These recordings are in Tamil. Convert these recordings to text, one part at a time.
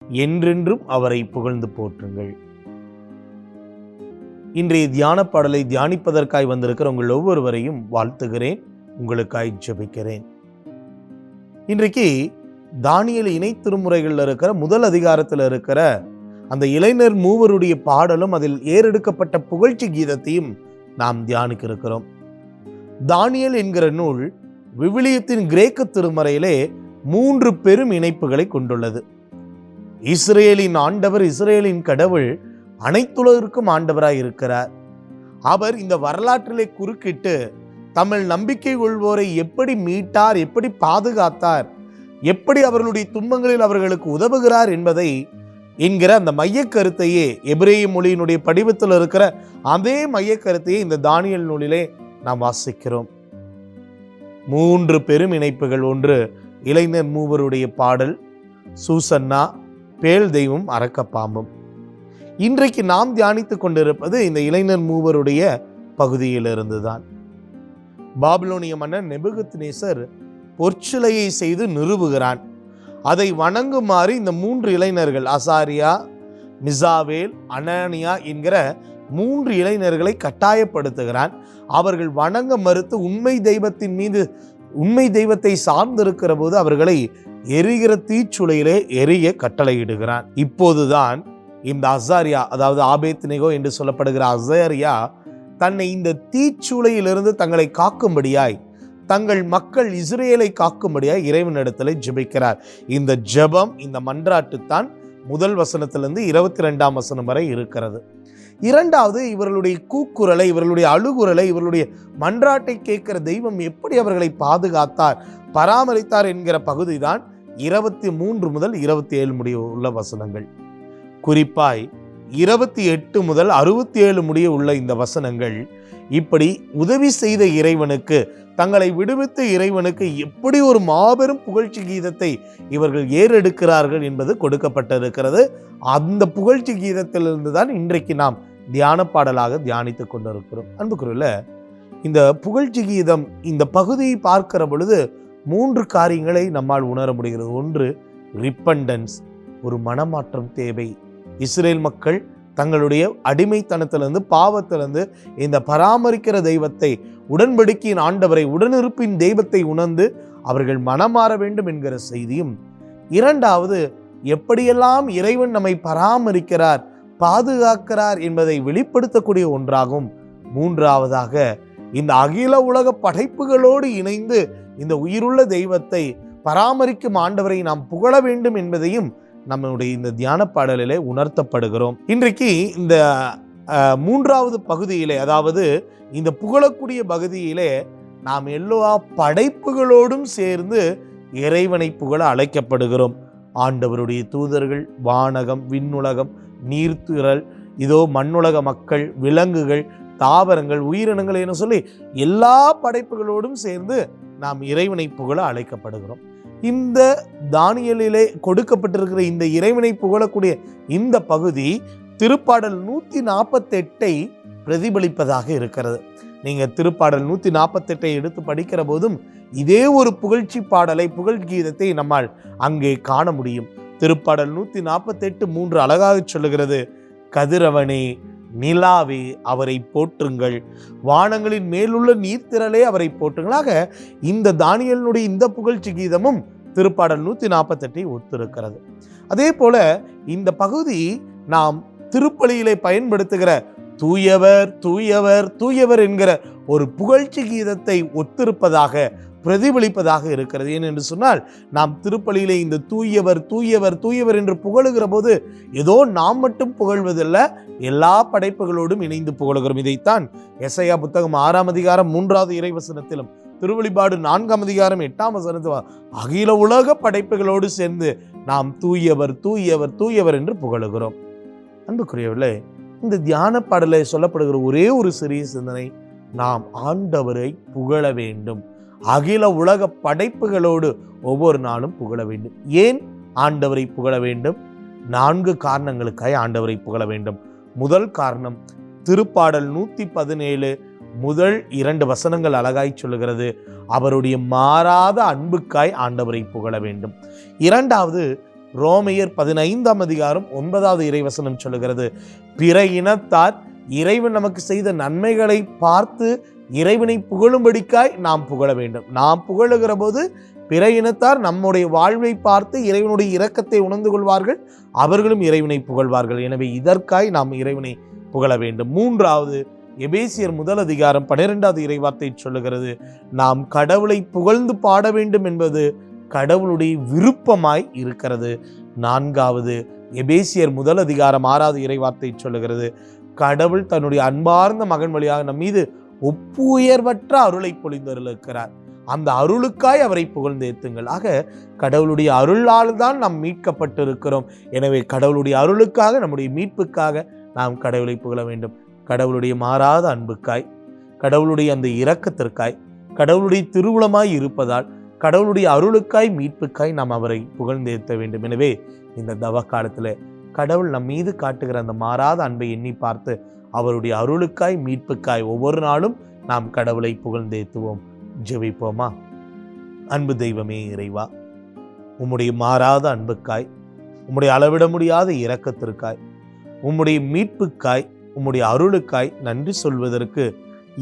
என்றென்றும் அவரை புகழ்ந்து போற்றுங்கள். இன்றைய தியான பாடலை தியானிப்பதற்காய் வந்திருக்கிற உங்கள் ஒவ்வொருவரையும் வாழ்த்துகிறேன், உங்களுக்காய் ஜெபிக்கிறேன். இன்றைக்கு தானியேல் இணை திருமுறைகளில் இருக்கிற முதல் அதிகாரத்தில் இருக்கிற அந்த இளைஞர் மூவருடைய பாடலும் அதில் ஏறெடுக்கப்பட்ட புகழ்ச்சி கீதத்தையும் நாம் தியானிக்க இருக்கிறோம். தானியேல் என்கிற நூல் விவிலியத்தின் கிரேக்க திருமறையிலே 3 பெரும் இணைப்புகளை கொண்டுள்ளது. இஸ்ரேலின் ஆண்டவர், இஸ்ரேலின் கடவுள் அனைத்துலகிற்கும் ஆண்டவராய் இருக்கிறார். அவர் இந்த வரலாற்றிலே குறுக்கிட்டு தமிழ் நம்பிக்கை கொள்வோரை எப்படி மீட்டார், எப்படி பாதுகாத்தார், எப்படி அவர்களுடைய துன்பங்களில் அவர்களுக்கு உதவுகிறார் என்பதை என்கிற அந்த மையக்கருத்தையே, எபிரேய மொழியினுடைய படிவத்தில் இருக்கிற அதே மையக்கருத்தையே இந்த தானியேல் நூலிலே நாம் வாசிக்கிறோம். 3 பெரும் இணைப்புகள். ஒன்று, இளைஞர் மூவருடைய பாடல், சூசன்னா, பேல் தெய்வம், அரக்கப்பாம்பும். இன்றைக்கு நாம் தியானித்துக் கொண்டிருப்பது இந்த இளைஞர் மூவருடைய பகுதியிலிருந்துதான். பாபிலோனிய மன்னன் நெபுகத்நேசர் பொற்சிலையை செய்து நிறுவுகிறான். அதை வணங்குமாறு இந்த 3 இளைஞர்கள், அசாரியா, மிசாவேல், அனானியா என்கிற 3 இளைஞர்களை கட்டாயப்படுத்துகிறான். அவர்கள் வணங்க மறுத்து உண்மை தெய்வத்தை சார்ந்திருக்கிற போது அவர்களை எரிகிற தீச்சுளையிலே எரிய கட்டளையிடுகிறான். இப்போதுதான் இந்த அசாரியா, அதாவது ஆபேத்நேகோ என்று சொல்லப்படுகிற அசாரியா, தன்னை இந்த தீச்சுளையிலிருந்து தங்களை காக்கும்படியாய், தங்கள் மக்கள் இஸ்ரேலை காக்கும்படியாய் இறைவனிடத்தில் ஜெபிக்கிறார். இந்த ஜெபம், இந்த மன்றாட்டுத்தான் முதல் வசனத்திலிருந்து 22ஆம் வசனம் வரை இருக்கிறது. இரண்டாவது, இவர்களுடைய கூக்குரலை, இவர்களுடைய அழுகுரலை, இவர்களுடைய மன்றாட்டை கேட்கிற தெய்வம் எப்படி அவர்களை பாதுகாத்தார், பராமரித்தார் என்கிற பகுதி தான் 23 முதல் 27 முடிய உள்ள வசனங்கள். குறிப்பாய் 28 முதல் 67 முடிய உள்ள இந்த வசனங்கள் இப்படி உதவி செய்த இறைவனுக்கு, தங்களை விடுவித்த இறைவனுக்கு எப்படி ஒரு மாபெரும் புகழ்ச்சி கீதத்தை இவர்கள் ஏறெடுக்கிறார்கள் என்பது கொடுக்கப்பட்டிருக்கிறது. அந்த புகழ்ச்சி கீதத்திலிருந்து தான் இன்றைக்கு நாம் தியான பாடலாக தியானித்துக் கொண்டிருக்கிறோம். அன்புக்குரியவர்களே, இந்த புகழ்ச்சி கீதம் இந்த பகுதியை பார்க்கிற பொழுது 3 காரியங்களை நம்மால் உணர முடிகிறது. ஒன்று, ரிப்பண்டன்ஸ், ஒரு மனமாற்றம் தேவை. இஸ்ரேல் மக்கள் தங்களுடைய அடிமைத்தனத்திலிருந்து, பாவத்திலிருந்து இந்த பராமரிக்கிற தெய்வத்தை, உடன்படிக்கையின் ஆண்டவரை, உடனிருப்பின் தெய்வத்தை உணர்ந்து அவர்கள் மனமாற வேண்டும் என்கிற செய்தியும். இரண்டாவது, எப்படியெல்லாம் இறைவன் நம்மை பராமரிக்கிறார், பாதுகாக்கிறார் என்பதை வெளிப்படுத்தக்கூடிய ஒன்றாகும். மூன்றாவதாக, இந்த அகில உலக படைப்புகளோடு இணைந்து இந்த உயிருள்ள தெய்வத்தை, பராமரிக்கும் ஆண்டவரை நாம் புகழ வேண்டும் என்பதையும் நம்முடைய இந்த தியான பாடலிலே உணர்த்தப்படுகிறோம். இன்றைக்கு இந்த 3வது பகுதியிலே, அதாவது இந்த புகழக்கூடிய பகுதியிலே, நாம் எல்லா படைப்புகளோடும் சேர்ந்து இறைவனை புகழ அழைக்கப்படுகிறோம். ஆண்டவருடைய தூதர்கள், வானகம், விண்ணுலகம், நீர்த்திரள், இதோ மண்ணுலக மக்கள், விலங்குகள், தாவரங்கள், உயிரினங்கள் என சொல்லி எல்லா படைப்புகளோடும் சேர்ந்து நாம் இறைவனை புகழ அழைக்கப்படுகிறோம். இந்த தானியேலிலே கொடுக்கப்பட்டிருக்கிற இந்த இறைவனை புகழக்கூடிய இந்த பகுதி திருப்பாடல் 148 பிரதிபலிப்பதாக இருக்கிறது. நீங்க திருப்பாடல் 148 எடுத்து படிக்கிற போதும் இதே ஒரு புகழ்ச்சி பாடலை, புகழ் கீதத்தை நம்மால் அங்கே காண முடியும். திருப்பாடல் 148 3 அழகாக சொல்லுகிறது. கதிரவனே, நிலாவே, அவரை போற்றுங்கள், வானங்களின் மேலுள்ள நீர்த்திரளே அவரை போற்றுங்களாக இந்த தானியேலினுடைய இந்த புகழ்ச்சி கீதமும் திருப்பாடல் 148 ஒத்திருக்கிறது. அதே போல இந்த பகுதி நாம் திருப்பலியிலே பயன்படுத்துகிற தூயவர் தூயவர் தூயவர் என்கிற ஒரு புகழ்ச்சி கீதத்தை ஒத்திருப்பதாக, பிரதிபலிப்பதாக இருக்கிறது. ஏனென்று சொன்னால், நாம் திருப்பலியிலே இந்த தூயவர் தூயவர் தூயவர் என்று புகழுகிற போது ஏதோ நாம் மட்டும் புகழ்வதில்லை, எல்லா படைப்புகளோடும் இணைந்து புகழுகிறோம். இதைத்தான் எசையா புத்தகம் 6ஆம் அதிகாரம் 3வது இறைவசனத்திலும், திருவெளிப்பாடு 4ஆம் அதிகாரம் 8ஆம் வசனத்திலும் அகில உலக படைப்புகளோடு சேர்ந்து நாம் தூயவர் தூயவர் தூயவர் என்று புகழுகிறோம். அன்புக்குரியவர்களே, இந்த தியான பாடலை சொல்லப்படுகிற ஒரே ஒரு சிறிய சிந்தனை, நாம் ஆண்டவரை புகழ வேண்டும். அகில உலக படைப்புகளோடு ஒவ்வொரு நாளும் புகழ வேண்டும். ஏன் ஆண்டவரை புகழ வேண்டும்? 4 காரணங்களுக்காக ஆண்டவரை புகழ வேண்டும். முதல் காரணம், திருப்பாடல் 117 முதல் 2 வசனங்கள் அழகாய் சொல்லுகிறது. அவருடைய மாறாத அன்புக்காய் ஆண்டவரை புகழ வேண்டும். இரண்டாவது, ரோமையர் 15ஆம் அதிகாரம் 9வது இறைவசனம் சொல்லுகிறது, பிற இனத்தார் இறைவன் நமக்கு செய்த நன்மைகளை பார்த்து இறைவனை புகழும்படிக்காய் நாம் புகழ வேண்டும். நாம் புகழுகிற போது பிற இனத்தார் நம்முடைய வாழ்வை பார்த்து இறைவனுடைய இரக்கத்தை உணர்ந்து கொள்வார்கள், அவர்களும் இறைவனை புகழ்வார்கள். எனவே இதற்காய் நாம் இறைவனை புகழ வேண்டும். 3வது எபேசியர் 1 அதிகாரம் 12வது இறைவார்த்தை சொல்லுகிறது, நாம் கடவுளை புகழ்ந்து பாட வேண்டும் என்பது கடவுளுடைய விருப்பமாய் இருக்கிறது. 4வது எபேசியர் 1 அதிகாரம் 6வது இறைவார்த்தை சொல்லுகிறது, கடவுள் தன்னுடைய அன்பார்ந்த மகன் வழியாக நம் மீது ஒப்புயர்வற்ற அருளை பொழிந்தருளிருக்கிறார். அந்த அருளுக்காய் அவரை புகழ்ந்தேத்துங்கள். ஆக கடவுளுடைய அருளால் தான் நாம் மீட்கப்பட்டிருக்கிறோம். எனவே கடவுளுடைய அருளுக்காக, நம்முடைய மீட்புக்காக நாம் கடவுளை புகழ வேண்டும். கடவுளுடைய மாறாத அன்புக்காய், கடவுளுடைய அந்த இரக்கத்திற்காய், கடவுளுடைய திருவுளமாய் இருப்பதால், கடவுளுடைய அருளுக்காய், மீட்புக்காய் நாம் அவரை புகழ்ந்தேத்த வேண்டும். எனவே இந்த தவ காலத்தில் கடவுள் நம் மீது காட்டுகிற அந்த மாறாத அன்பை எண்ணி பார்த்து அவருடைய அருளுக்காய், மீட்புக்காய் ஒவ்வொரு நாளும் நாம் கடவுளை புகழ்ந்தேத்துவோம். ஜெபிப்போமா? அன்பு தெய்வமே இறைவா, உம்முடைய மாறாத அன்புக்காய், உம்முடைய அளவிட முடியாத இரக்கத்திற்காய், உம்முடைய மீட்புக்காய், உம்முடைய அருளுக்காய் நன்றி சொல்வதற்கு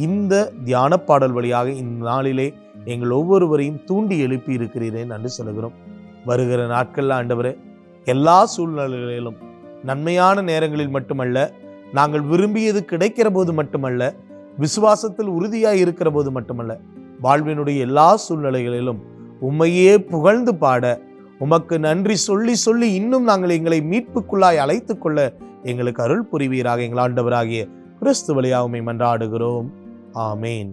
இந்த தியான பாடல் வழியாக இந்த நாளிலே எங்கள் ஒவ்வொருவரையும் தூண்டி எழுப்பி இருக்கிறீரே நன்றி சொல்லுகிறோம். வருகிற நாட்களில் ஆண்டவரே, எல்லா சூழ்நிலைகளிலும் நன்மையான நேரங்களில் மட்டுமல்ல, நாங்கள் விரும்பியது கிடைக்கிற போது மட்டுமல்ல, விசுவாசத்தில் உறுதியாய் இருக்கிற போது மட்டுமல்ல, வாழ்வினுடைய எல்லா சூழ்நிலைகளிலும் உம்மையே புகழ்ந்து பாட, உமக்கு நன்றி சொல்லி சொல்லி இன்னும் நாங்கள் எங்களை மீட்புக்குள்ளாய் அழைத்து கொள்ள எங்களுக்கு அருள் புரிவீராக. எங்கள் ஆண்டவராகிய கிறிஸ்து வழியாக உம்மை மன்றாடுகிறோம். ஆமேன்.